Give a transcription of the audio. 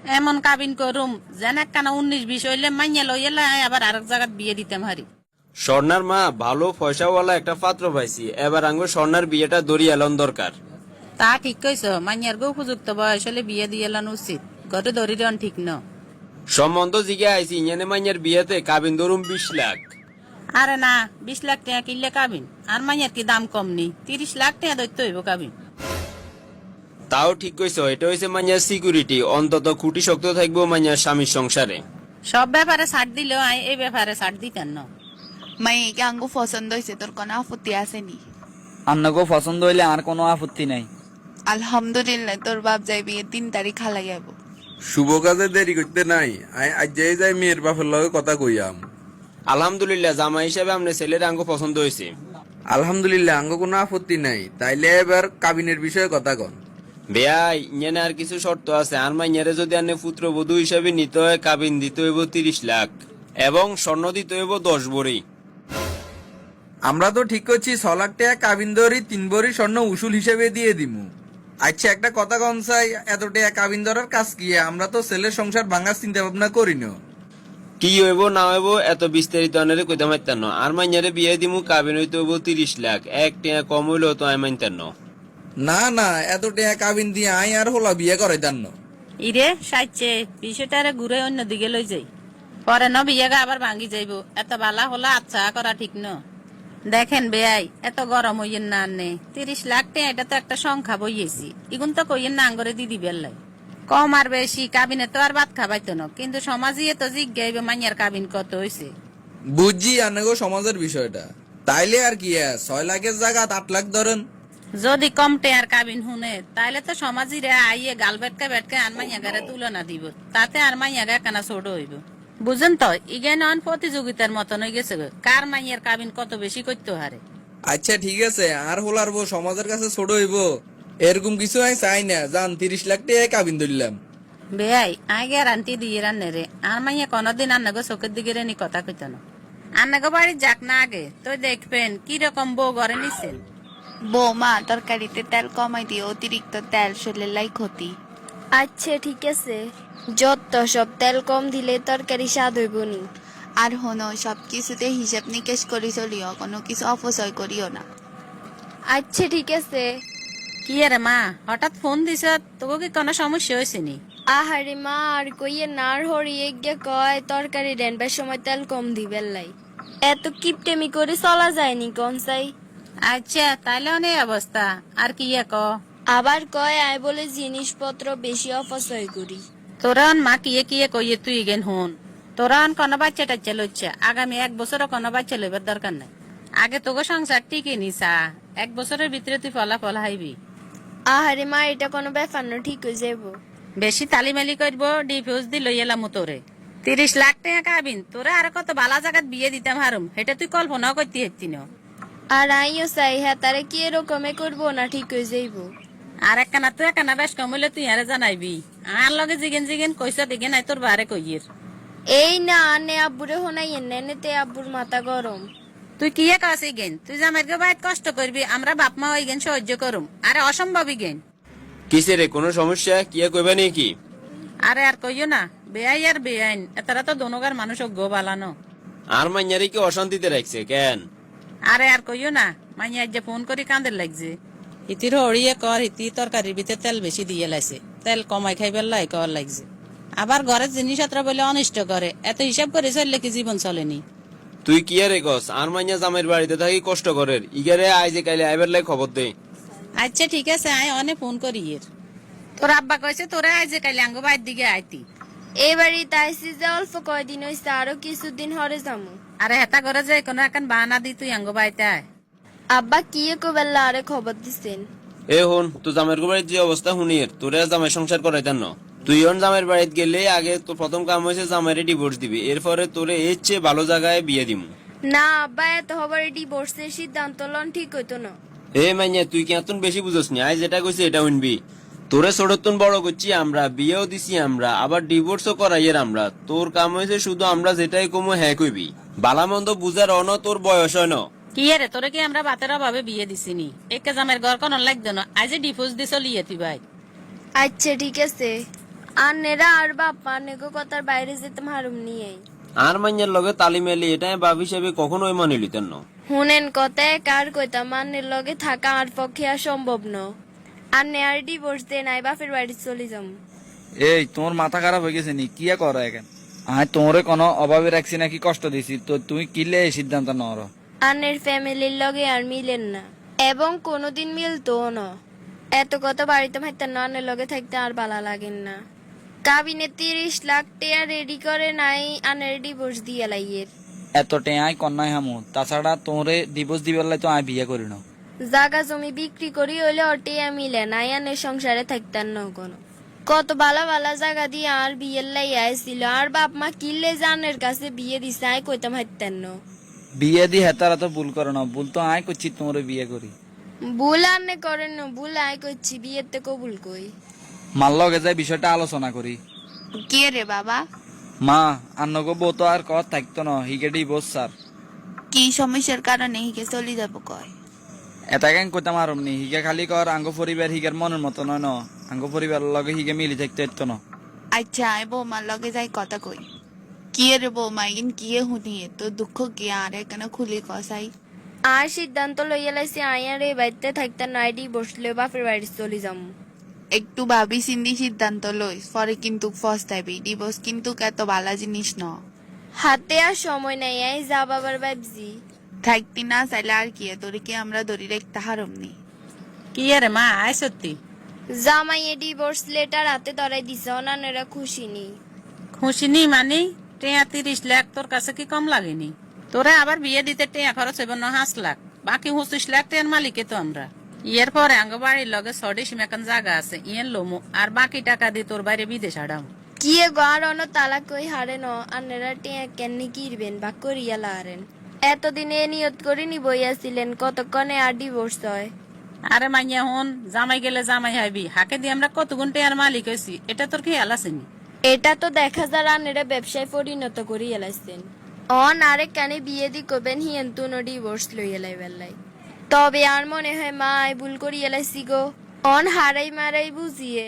এমন কাবিন করুম যেন একখানা 19-20 হইলে মাইয়া লইয়া আবার আরেক জায়গাত বিয়ে দিতাম হারি। স্বর্ণার মা ভালো পয়সাওয়ালা একটা পাত্র পাইছি, এবার আঙ্গো স্বর্ণার বিয়েটা দড়ি এলন দরকার। তা ঠিক কইছ, মাইয়ার গো উপযুক্ত বয়স হলে বিয়ে দিয়ে এলানো উচিত, ঘরে ধরি রন ঠিক ন। সম্বন্ধ জিগে আইছি ইঞ্জানে মাইয়ার বিয়েতে কাবিন ধরুম 20 লাখ। আরে না, 20 লাখ টাকা কিনলে কাবিন, আর মাইয়ার কি দাম কম নি, 30 লাখ টাকা দৈত্য হইব কাবিন। তাও ঠিক কইছো, এটা হইছে মাইয়ার সিকিউরিটি, অন্তত খুঁটি শক্ত থাকবো মাইয়ার স্বামীর সংসারে। সব ব্যাপারে ছাড় দিলেও আই এই ব্যাপারে ছাড় দিতেন না। মাইকে আঙ্গু পছন্দ হয়েছে, তোর কোনো আপত্তি আসেনি? আপনাকেও পছন্দ হইলে আর কোনো আপত্তি নাই। আলহামদুলিল্লাহ, তোর বাপ যাই বিয়ে 3 তারিখ হালাই যাব। শুভ কাজে দেরি করতে নাই, আজ যাই মেয়ের বাপের লগে কথা কইয়াম। আলহামদুলিল্লাহ, জামাই হিসেবে আপনার ছেলের আঙ্গো পছন্দ হয়েছে। আলহামদুলিল্লাহ, আঙ্গ কোনো আপত্তি নাই। তাইলে এবার কাবিনের বিষয়ে কথা কন। বেয়াই ইঞ্জানে আর কিছু শর্ত আছে। আর মাইয়ারে যদি আনে পুত্রবধূ হিসেবে নিতে হয়, কাবিন দিতে হইব 30 লাখ এবং স্বর্ণ দিতে হইব 10 ভরি। আমরা তো ঠিক করছি 6 লাখ টাকা কাবিন ধরি 3 ভরি স্বর্ণ উসুল হিসেবে দিয়ে দিমু। আচ্ছা একটা কথা কন চাই, এত টাকা কাবিন ধরার কাজ কি? আমরা তো ছেলের সংসার ভাঙার চিন্তা ভাবনা করি না। কি হইব না হইব এত বিস্তারিত আনারে কইতে মাইতাম না। আর মাইয়ারে বিয়ে দিমু, কাবিন হইতে হইব 30 লাখ, এক টাকা কম হইলেও তো আমি মানতাম না। না না, এত টাকা কাবিন দিয়ে আই আর হোলা বিয়ে করাইতাম না। ইরে সাইছে বিষয়টারে ঘুরে অন্য দিকে লই যাই, পরে ন বিয়েগা আবার ভাঙ্গি যাইব। এত বালা হলা আচ্ছা করা ঠিক ন। দেখেন বেয়াই, এত গরম হইয়েন না আনে, 30 লাখ টাকা এটা তো একটা সংখ্যা বইয়েছি, ইগুন তো কইয়েন না আঙ্গরে দিদি বেল্লাই। কম আর বেশি কাবিনে তো আর ভাত খাবাইতো না, কিন্তু সমাজে তো জিজ্ঞাইবে মাইয়ার কাবিন কত হইছে। বুঝছি আনেগো সমাজের বিষয়টা। তাইলে আর কি 6 লাখের জায়গা 8 লাখ ধরেন। যদি কম টেয়ার কাবিন শুনে তাইলে তো সমাজিরে আইয়ে গাল বেটকে বেটকে আর মাইয়া গারে তুলনা দিব, তাতে আর মাইয়া গা কেনা ছোট হইব। বুঝেন তো, ইগে নন প্রতিযোগিতার মতন হয়ে গেছে গো, কার মাইয়ার কাবিন কত বেশি করতে হারে। আচ্ছা ঠিক আছে, আর হোলার বউ সমাজের কাছে ছোট হইব এরকম কিছু আমি চাই না। যান 30 লাখ টাকা কাবিন ধরলাম। বেয়াই আই গ্যারান্টি দিয়ে রান্নে রে, আর মাইয়া কোনদিন আন্নাগো চোখের দিকে রেনি কথা কইত না। আন্নাগো বাড়ি যাক না আগে তো দেখবেন কি রকম বউ ঘরে নিছেন। বৌমা, তরকারিতে তেল কমাই দিও, অতিরিক্ত তেল শরীরের ক্ষতি। আচ্ছা ঠিক আছে, যত সব তেল কম দিলে তরকারি স্বাদ হইব নি। আর হনো, সবকিছুতে হিসাব নিকেশ করি চলিও, কোনো কিছু অপচয় করিও না। আচ্ছা ঠিক আছে। কি রে মা, হঠাৎ ফোন দিছ, তোকে কি কোনো সমস্যা হয়েছে নি? আহারে মা, আর কইয়ে নার হরিয়ে গিয়ে কয় তরকারি রান্নার সময় তেল কম দিবেন লাই। এত কিপটেমি করে চলা যায়নি কোন চাই। আচ্ছা তাইলে অনেক অবস্থা, আর কি ক? আবার কয় আয় বলে জিনিসপত্র বেশি অপচয় করি। তোরা মা কিয়ে কইয়ে তুই গেন হন, তোরা কোনো বাচ্চা টাচ্চা লইছে, আগামী 1 বছরও কোনো বাচ্চা লইবার দরকার নাই। আগে তোকে সংসার টিকে নিসা, 1 বছরের ভিতরে তুই ফলাফল হাইবি। আহারে মা, এটা কোনো ব্যাপার না, ঠিক হয়ে যাবো। বেশি তালিমালি করব ডিফিউজ দি লই এলাম তোরে। 30 লাখ টাকা কাবিন, তোরে আর কত বালা জায়গাত বিয়ে দিতাম হারুম, এটা তুই কল্পনাও করতে হেতি না। আর আইও চাই হ্যাঁ, তারে কি এরকমে করবো না, ঠিক হয়ে যাইবো। আর একখানা তুই একখানা বেশ কম হইলে তুই আরে জানাইবি। আর লগে জিগেন জিগেন কইস দিকে নাই তোর বারে কইয়ের। এই না আনে আব্বুরে হোনাইয়েন না, এনেতে আব্বুর মাথা গরম। তুই কি কাছে গেন, তুই জামাইর গে বাইত কষ্ট করবি, আমরা বাপ মা হই গেন সহ্য করুম, আরে অসম্ভবই গেন। কিসে রে, কোনো সমস্যা কিয়া কইবা নাকি? আরে আর কইও না, বেআই আর বেআইন এতারা তো দোনোগার মানুষ গো বালানো। আর মাইয়ারে কি অশান্তিতে রাখছে কেন? আরে আর কইও না, মাইয়া যে ফোন করি কাঁদের লাগছে। হিতির হড়িয়ে কর, হিতি তরকারির ভিতরে তেল বেশি দিয়ে লাইছে, তেল কমাই খাইবার লাই কর লাগছে। আবার ঘরের জিনিসপত্র বলে অনিষ্ট করে, এত হিসাব করে চললে কি জীবন চলেনি। তুই কি রে কস? আর মাইয়া জামাইয়ের বাড়িতে থাকি কষ্ট করের, ইগারে আইজে কাইলে আইবার লাই খবর দে। আচ্ছা ঠিক আছে, আয় অনেক ফোন করি এর। তোর আব্বা কইছে তোরা আজ কাইলে আঙ্গ বাইর দিকে আইতি। এবারই তাইছি যে অল্প কয়দিন হইছে, আরো কিছুদিন হরে যামু। আরে হেতা করে যে কোনো এখন বাহানা দি তুই আঙ্গ বাইতে আয়। আব্বা কি কবেলা আরে খবর দিছেন? এ হন, তো জামাইয়ের বাড়ির যে অবস্থা শুনির, তোরে জামাই সংসার করাইতেন না। তুই অন জামাইয়ের বাড়িতে গেলে আগে তো প্রথম কাম হয়েছে জামাইরে ডিভোর্স দিবি, এরপরে তোরে এর চেয়ে ভালো জায়গায় বিয়ে দিমু। না আব্বা, এত হবারে ডিভোর্সের সিদ্ধান্ত লন ঠিক হইতো না। এ মাইয়া, তুই কি এতন বেশি বুঝোস নি? আজ যেটা কইছি এটা শুনবি। তোরে ছোটতন বড় করছি আমরা, বিয়েও দিছি আমরা, আবার ডিভোর্সও করাইয়ের আমরা। তোর কাম হয়েছে শুধু আমরা যেটাই কমো হ্যাঁ কইবি। বালা মন্দ বুঝার অন তোর বয়স হয় না। কি রে, তোরে কি আমরা বাতের অভাবে বিয়ে দিছিনি? একে জামের ঘর কোন লাগতো না, আজ ডিভোর্স দিছ লিয়ে তুই ভাই। আচ্ছা ঠিক আছে। আন্নেরা আর বাপ আন্নেগো কথার বাইরে যেতে হারুম নিয়ে আর মাইয়ার লগে তালি মেলি এটা বাপ হিসাবে কখনোই মানি লিতেন না। শুনেন কথা কার কইতাম আন্নের লগে থাকা আর পক্ষে আর সম্ভব ন। আন্নে আর ডিভোর্স দে নাই বাপের বাড়ি চলে যাম। এই তোমার মাথা খারাপ হয়ে গেছে নি কি করো এখন? আমি তোমারে কোনো অভাবে রাখছি নাকি কষ্ট দিছি তো তুমি কিলে এই সিদ্ধান্ত নর? আন্নের ফ্যামিলির লগে আর মিলেন না এবং কোনোদিন মিলতো না। এত কথা বাড়িতে ভাইতে না আন্নের লগে থাকতে আর ভালো লাগেন না। কাবিনে 30 লাখ টাকা রেডি করে নাই আন্নের ডিভোর্স দিয়ে লাইয়ের। এত টেঁয়াই কন্যাই হামু, তাছাড়া তোরে ডিভোর্স দিবার লাই তো আমি বিয়ে করি না। জাগা জমি বিক্রি করি হইলে অটিয়া মিলে নাই আন্নের সংসারে থাকতেন না কোনো। কত বালা বালা জায়গা দিয়ে আর বিয়ের লাই আইছিল আর বাপ মা কিনলে জানের কাছে বিয়ে দিছে আই কইতাম হাইতেন না। বিয়ে দি হেতারা তো ভুল করো না, ভুল তো আয় করছি তোমারে বিয়ে করি। ভুল আন্নে করেন না, ভুল আই করছি বিয়েতে কবুল কই। মার লগে যাই বিষয়টা আলোচনা করি। কে রে বাবা? মা আন্নগো বউ তো আর কত থাকতো না, হিগে ডিভোর্স স্যার। কি সমস্যার কারণে হিকে চলে যাব কয়? এটা কেন কইতাম আর নি, হিগে খালি কর আঙ্গ পরিবার হিগের মনের মতো নয় ন, আঙ্গ পরিবার লগে হিগে মিলি থাকতে হতো না। আচ্ছা আয় বৌমার লগে যাই কথা কই। কি রে বৌমা ইন কিয়ে শুনিয়ে তো দুঃখ কি আর এখানে খুলি কসাই? আর সিদ্ধান্ত লইয়া লাইছি আয়ার এই বাড়িতে থাকতে নাই ডিভোর্স লই বাপের বাড়ি চলে যাম। একটু ভাবি চিন্তি সিদ্ধান্ত লই, পরে কিন্তু ফস্তাইবি। ডিভোর্স কিন্তু এত ভালো জিনিস ন। হাতে আর সময় নাই আই যা বাবার ভাবছি। থাকতি না চাইলে আর কি তোরে কি আমরা ধরি রাখতে হারম নি? কি রে মা আয় সত্যি জামাইয়ে ডিভোর্স লেটার হাতে ধরাই দিছে অনানেরা খুশি নি। খুশি নি মানে টেয়া 30 লাখ তোর কাছে কি কম লাগেনি? তোরে আবার বিয়ে দিতে টেয়া খরচ হইব না 5 লাখ, বাকি 25 লাখ টেয়ার মালিকে তো আমরা। ইয়ের পরে আঙ্গ বাড়ির লগে 6 মেকান জায়গা আছে ইয়ের লোমো আর বাকি টাকা দিয়ে তোর বাইরে বিদেশ হারাম। কি গার অন তালা কই হারে ন আন্নেরা টিয়া কেননি কিরবেন বা করিয়া লারেন। এতদিনে নিয়ত করে নি বইয়াছিলেন কতক্ষণে আর ডিভোর্স হয়। আরে মাইয়া হন জামাই গেলে জামাই হাইবি, হাকে দিয়ে আমরা কত গুণ টেয়ার মালিক হয়েছি এটা তোর খেয়াল আসেনি? এটা তো দেখা যায় আন্নেরা ব্যবসায় পরিণত করিয়া লাইছেন। অন আরেক কানে বিয়ে দি কবেন হিয়েন তুনো ডিভোর্স লইয়া লাই বেলাই। তবে আর মনে হয় মা ভুল করিয়া লাইছি গো। অন হারাই মারাই বুঝিয়ে